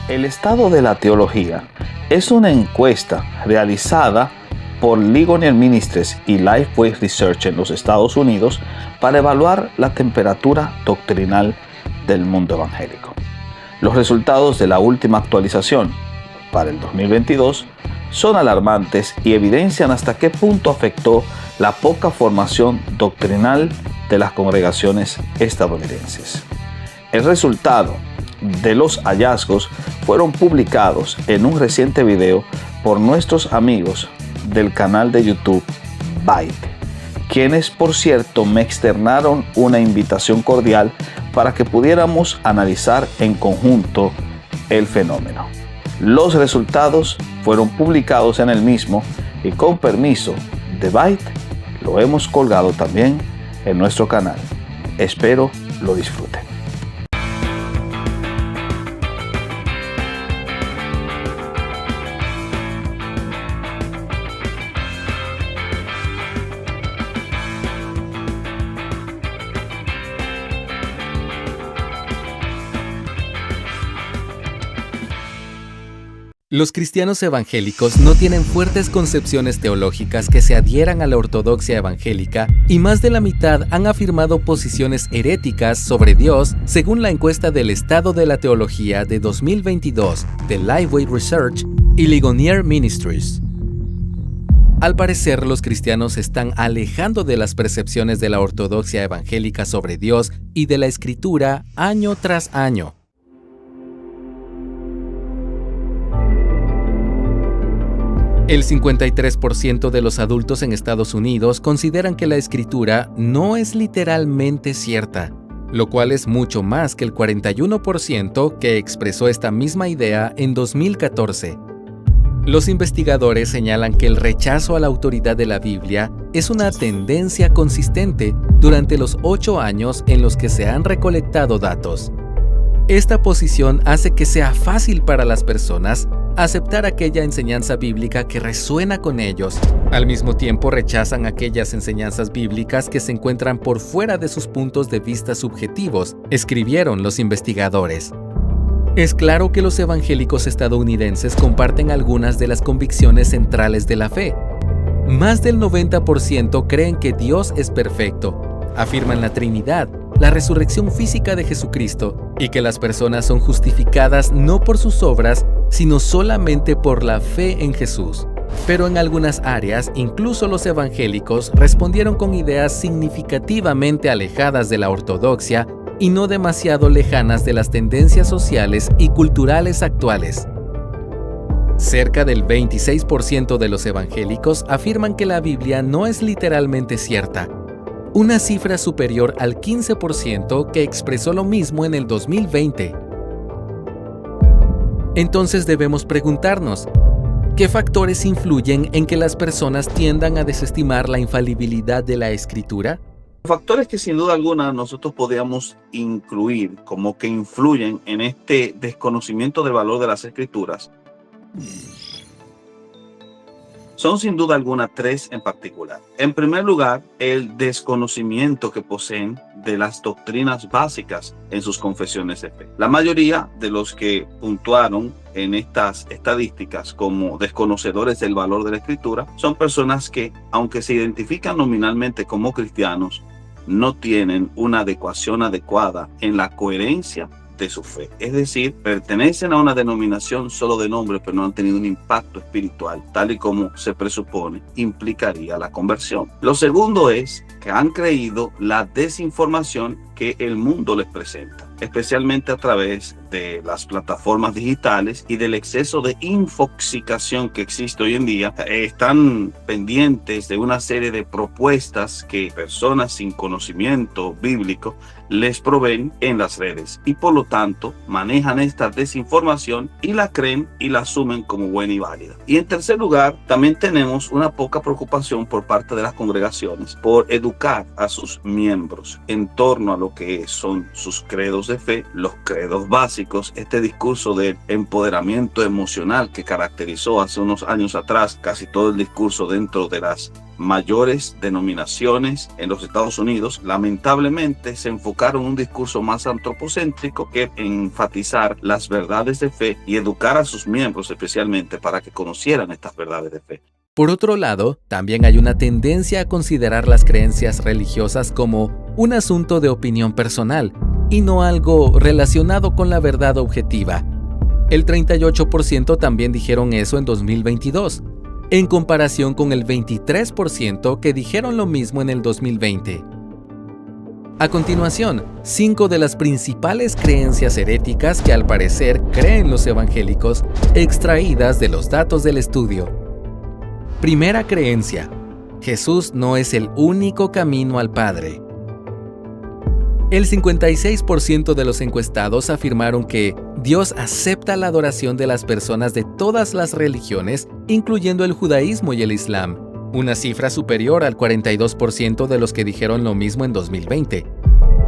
El estado de la teología es una encuesta realizada por Ligonier Ministries y Lifeway Research en los Estados Unidos para evaluar la temperatura doctrinal del mundo evangélico. Los resultados de la última actualización para el 2022 son alarmantes y evidencian hasta qué punto afectó la poca formación doctrinal de las congregaciones estadounidenses. El resultado de los hallazgos fueron publicados en un reciente video por nuestros amigos del canal de YouTube Byte, quienes por cierto me externaron una invitación cordial para que pudiéramos analizar en conjunto el fenómeno. Los resultados fueron publicados en el mismo y con permiso de Byte lo hemos colgado también en nuestro canal. Espero lo disfruten. Los cristianos evangélicos no tienen fuertes concepciones teológicas que se adhieran a la ortodoxia evangélica y más de la mitad han afirmado posiciones heréticas sobre Dios según la encuesta del Estado de la Teología de 2022 de Lifeway Research y Ligonier Ministries. Al parecer, los cristianos se están alejando de las percepciones de la ortodoxia evangélica sobre Dios y de la Escritura año tras año. El 53% de los adultos en Estados Unidos consideran que la Escritura no es literalmente cierta, lo cual es mucho más que el 41% que expresó esta misma idea en 2014. Los investigadores señalan que el rechazo a la autoridad de la Biblia es una tendencia consistente durante los 8 años en los que se han recolectado datos. Esta posición hace que sea fácil para las personas aceptar aquella enseñanza bíblica que resuena con ellos. Al mismo tiempo rechazan aquellas enseñanzas bíblicas que se encuentran por fuera de sus puntos de vista subjetivos, escribieron los investigadores. Es claro que los evangélicos estadounidenses comparten algunas de las convicciones centrales de la fe. Más del 90% creen que Dios es perfecto, afirman la Trinidad, la resurrección física de Jesucristo y que las personas son justificadas no por sus obras, sino solamente por la fe en Jesús. Pero en algunas áreas, incluso los evangélicos respondieron con ideas significativamente alejadas de la ortodoxia y no demasiado lejanas de las tendencias sociales y culturales actuales. Cerca del 26% de los evangélicos afirman que la Biblia no es literalmente cierta, una cifra superior al 15% que expresó lo mismo en el 2020. Entonces debemos preguntarnos, ¿qué factores influyen en que las personas tiendan a desestimar la infalibilidad de la Escritura? Factores que sin duda alguna nosotros podríamos incluir como que influyen en este desconocimiento del valor de las Escrituras son sin duda alguna 3 en particular. En primer lugar, el desconocimiento que poseen de las doctrinas básicas en sus confesiones de fe. La mayoría de los que puntuaron en estas estadísticas como desconocedores del valor de la Escritura son personas que, aunque se identifican nominalmente como cristianos, no tienen una adecuación adecuada en la coherencia de su fe. Es decir, pertenecen a una denominación solo de nombre, pero no han tenido un impacto espiritual, tal y como se presupone implicaría la conversión. Lo segundo es que han creído la desinformación que el mundo les presenta, especialmente a través de las plataformas digitales y del exceso de infoxicación que existe hoy en día. Están pendientes de una serie de propuestas que personas sin conocimiento bíblico les proveen en las redes y por lo tanto manejan esta desinformación y la creen y la asumen como buena y válida. Y en tercer lugar, también tenemos una poca preocupación por parte de las congregaciones por educar a sus miembros en torno a lo lo que son sus credos de fe, los credos básicos, este discurso de empoderamiento emocional que caracterizó hace unos años atrás casi todo el discurso dentro de las mayores denominaciones en los Estados Unidos. Lamentablemente se enfocaron en un discurso más antropocéntrico que enfatizar las verdades de fe y educar a sus miembros especialmente para que conocieran estas verdades de fe. Por otro lado, también hay una tendencia a considerar las creencias religiosas como un asunto de opinión personal y no algo relacionado con la verdad objetiva. El 38% también dijeron eso en 2022, en comparación con el 23% que dijeron lo mismo en el 2020. A continuación, 5 de las principales creencias heréticas que al parecer creen los evangélicos, extraídas de los datos del estudio. Primera creencia: Jesús no es el único camino al Padre. El 56% de los encuestados afirmaron que Dios acepta la adoración de las personas de todas las religiones, incluyendo el judaísmo y el islam, una cifra superior al 42% de los que dijeron lo mismo en 2020.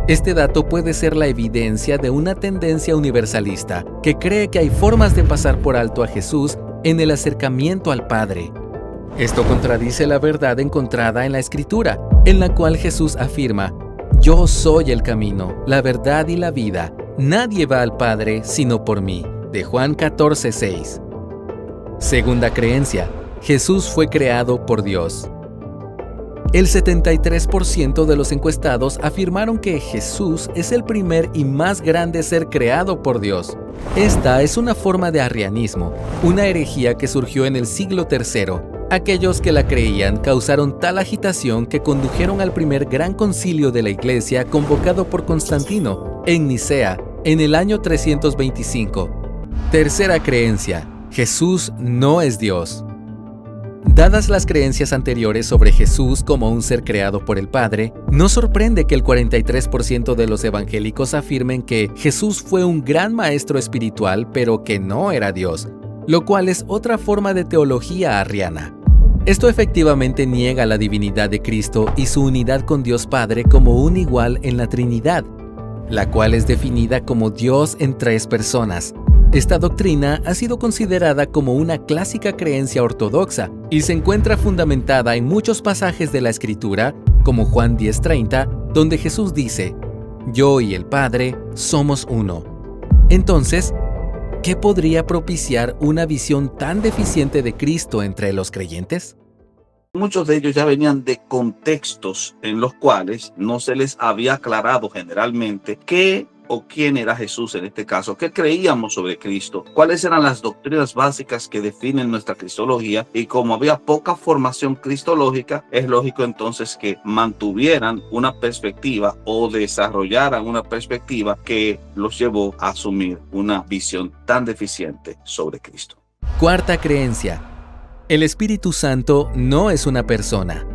Este dato puede ser la evidencia de una tendencia universalista que cree que hay formas de pasar por alto a Jesús en el acercamiento al Padre. Esto contradice la verdad encontrada en la Escritura, en la cual Jesús afirma: «Yo soy el camino, la verdad y la vida. Nadie va al Padre sino por mí», de Juan 14:6. Segunda creencia: Jesús fue creado por Dios. El 73% de los encuestados afirmaron que Jesús es el primer y más grande ser creado por Dios. Esta es una forma de arrianismo, una herejía que surgió en el siglo III. Aquellos que la creían causaron tal agitación que condujeron al primer gran concilio de la Iglesia convocado por Constantino en Nicea en el año 325. Tercera creencia: Jesús no es Dios. Dadas las creencias anteriores sobre Jesús como un ser creado por el Padre, no sorprende que el 43% de los evangélicos afirmen que Jesús fue un gran maestro espiritual, pero que no era Dios, lo cual es otra forma de teología arriana. Esto efectivamente niega la divinidad de Cristo y su unidad con Dios Padre como un igual en la Trinidad, la cual es definida como Dios en 3 personas. Esta doctrina ha sido considerada como una clásica creencia ortodoxa y se encuentra fundamentada en muchos pasajes de la Escritura, como Juan 10:30, donde Jesús dice: «Yo y el Padre somos uno». Entonces, ¿qué podría propiciar una visión tan deficiente de Cristo entre los creyentes? Muchos de ellos ya venían de contextos en los cuales no se les había aclarado generalmente qué o quién era Jesús en este caso, qué creíamos sobre Cristo, cuáles eran las doctrinas básicas que definen nuestra cristología, y como había poca formación cristológica, es lógico entonces que mantuvieran una perspectiva o desarrollaran una perspectiva que los llevó a asumir una visión tan deficiente sobre Cristo. Cuarta creencia: el Espíritu Santo no es una persona.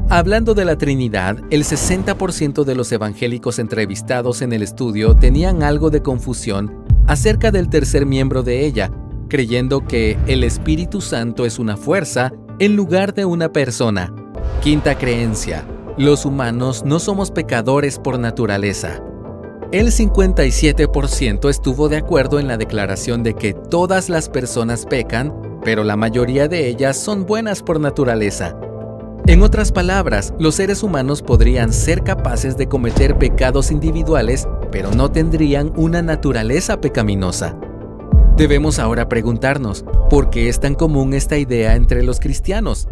Hablando de la Trinidad, el 60% de los evangélicos entrevistados en el estudio tenían algo de confusión acerca del tercer miembro de ella, creyendo que el Espíritu Santo es una fuerza en lugar de una persona. Quinta creencia: los humanos no somos pecadores por naturaleza. El 57% estuvo de acuerdo en la declaración de que todas las personas pecan, pero la mayoría de ellas son buenas por naturaleza. En otras palabras, los seres humanos podrían ser capaces de cometer pecados individuales, pero no tendrían una naturaleza pecaminosa. Debemos ahora preguntarnos, ¿por qué es tan común esta idea entre los cristianos?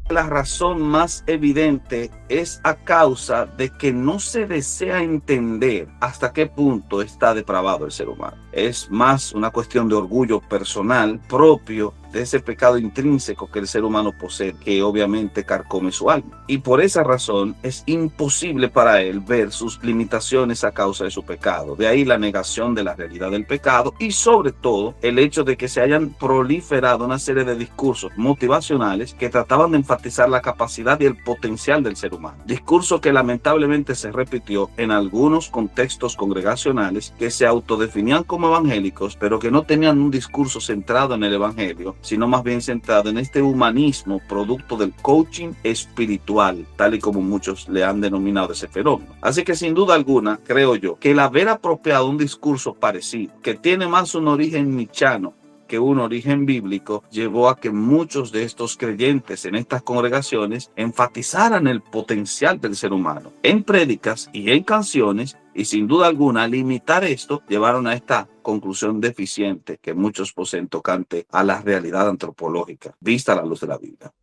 La razón más evidente es a causa de que no se desea entender hasta qué punto está depravado el ser humano. Es más una cuestión de orgullo personal propio de ese pecado intrínseco que el ser humano posee, que obviamente carcome su alma. Y por esa razón es imposible para él ver sus limitaciones a causa de su pecado. De ahí la negación de la realidad del pecado y sobre todo el hecho de que se hayan proliferado una serie de discursos motivacionales que trataban de enfatizar la capacidad y el potencial del ser humano. Discurso que lamentablemente se repitió en algunos contextos congregacionales que se autodefinían como como evangélicos, pero que no tenían un discurso centrado en el evangelio, sino más bien centrado en este humanismo producto del coaching espiritual, tal y como muchos le han denominado ese fenómeno. Así que sin duda alguna, creo yo, que el haber apropiado un discurso parecido, que tiene más un origen nichano que un origen bíblico, llevó a que muchos de estos creyentes en estas congregaciones enfatizaran el potencial del ser humano en prédicas y en canciones, y sin duda alguna limitar esto llevaron a esta conclusión deficiente que muchos poseen tocante a la realidad antropológica vista a la luz de la Biblia.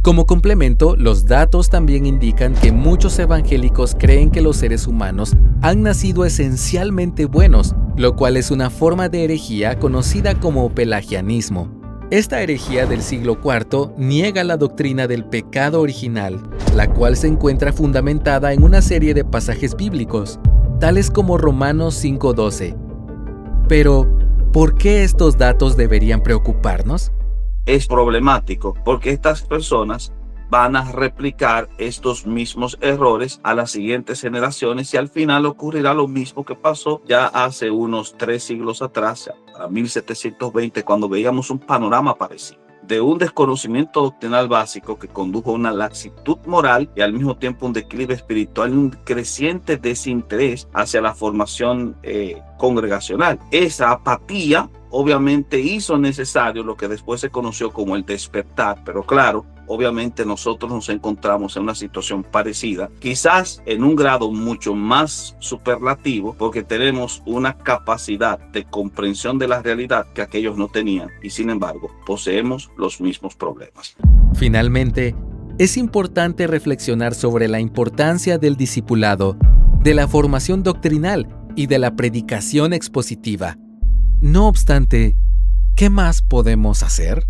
Como complemento, los datos también indican que muchos evangélicos creen que los seres humanos han nacido esencialmente buenos, lo cual es una forma de herejía conocida como pelagianismo. Esta herejía del siglo IV niega la doctrina del pecado original, la cual se encuentra fundamentada en una serie de pasajes bíblicos, tales como Romanos 5:12. Pero, ¿por qué estos datos deberían preocuparnos? Es problemático porque estas personas van a replicar estos mismos errores a las siguientes generaciones y al final ocurrirá lo mismo que pasó ya hace unos 3 siglos atrás, a 1720, cuando veíamos un panorama parecido de un desconocimiento doctrinal básico que condujo a una laxitud moral y al mismo tiempo un declive espiritual y un creciente desinterés hacia la formación congregacional. Esa apatía obviamente hizo necesario lo que después se conoció como el despertar, pero claro, obviamente nosotros nos encontramos en una situación parecida, quizás en un grado mucho más superlativo, porque tenemos una capacidad de comprensión de la realidad que aquellos no tenían y sin embargo poseemos los mismos problemas. Finalmente, es importante reflexionar sobre la importancia del discipulado, de la formación doctrinal y de la predicación expositiva. No obstante, ¿qué más podemos hacer?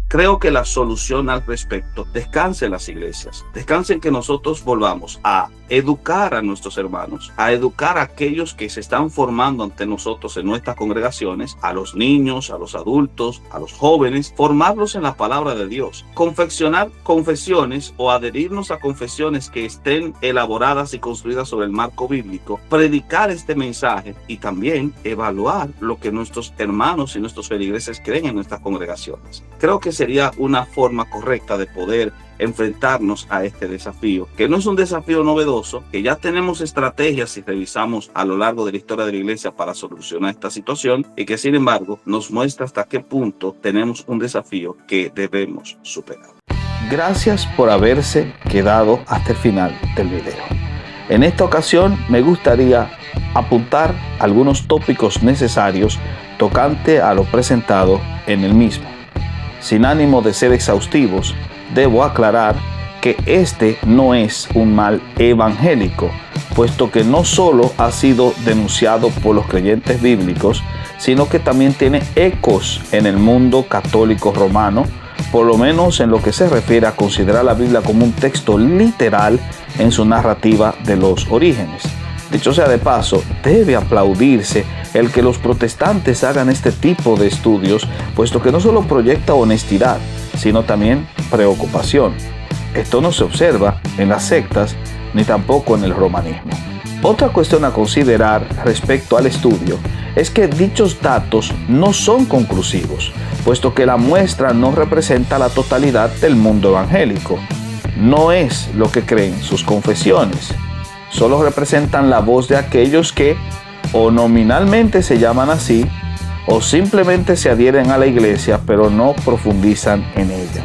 Creo que la solución al respecto descansa en las iglesias, descansa en que nosotros volvamos a educar a nuestros hermanos, a educar a aquellos que se están formando ante nosotros en nuestras congregaciones, a los niños, a los adultos, a los jóvenes, formarlos en la palabra de Dios, confeccionar confesiones o adherirnos a confesiones que estén elaboradas y construidas sobre el marco bíblico, predicar este mensaje y también evaluar lo que nuestros hermanos y nuestros feligreses creen en nuestras congregaciones. Creo que sería una forma correcta de poder enfrentarnos a este desafío, que no es un desafío novedoso, que ya tenemos estrategias si revisamos a lo largo de la historia de la iglesia para solucionar esta situación y que sin embargo nos muestra hasta qué punto tenemos un desafío que debemos superar. Gracias por haberse quedado hasta el final del video. En esta ocasión me gustaría apuntar algunos tópicos necesarios tocante a lo presentado en el mismo. Sin ánimo de ser exhaustivos, debo aclarar que este no es un mal evangélico, puesto que no solo ha sido denunciado por los creyentes bíblicos, sino que también tiene ecos en el mundo católico romano, por lo menos en lo que se refiere a considerar la Biblia como un texto literal en su narrativa de los orígenes. Dicho sea de paso, debe aplaudirse el que los protestantes hagan este tipo de estudios, puesto que no solo proyecta honestidad, sino también preocupación. Esto no se observa en las sectas ni tampoco en el romanismo. Otra cuestión a considerar respecto al estudio es que dichos datos no son conclusivos, puesto que la muestra no representa la totalidad del mundo evangélico. No es lo que creen sus confesiones. Solo representan la voz de aquellos que o nominalmente se llaman así o simplemente se adhieren a la iglesia pero no profundizan en ella.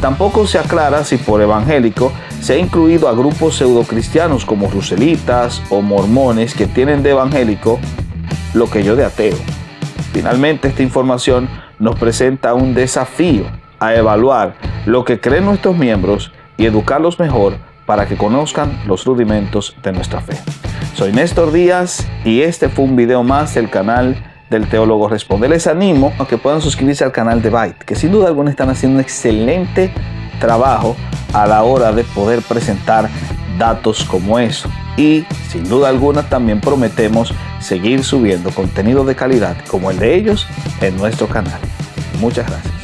Tampoco se aclara si por evangélico se ha incluido a grupos pseudocristianos como ruselitas o mormones que tienen de evangélico lo que yo de ateo. Finalmente, esta información nos presenta un desafío a evaluar lo que creen nuestros miembros y educarlos mejor para que conozcan los rudimentos de nuestra fe. Soy Néstor Díaz y este fue un video más del canal del Teólogo Responde. Les animo a que puedan suscribirse al canal de Byte, que sin duda alguna están haciendo un excelente trabajo a la hora de poder presentar datos como eso. Y sin duda alguna también prometemos seguir subiendo contenido de calidad como el de ellos en nuestro canal. Muchas gracias.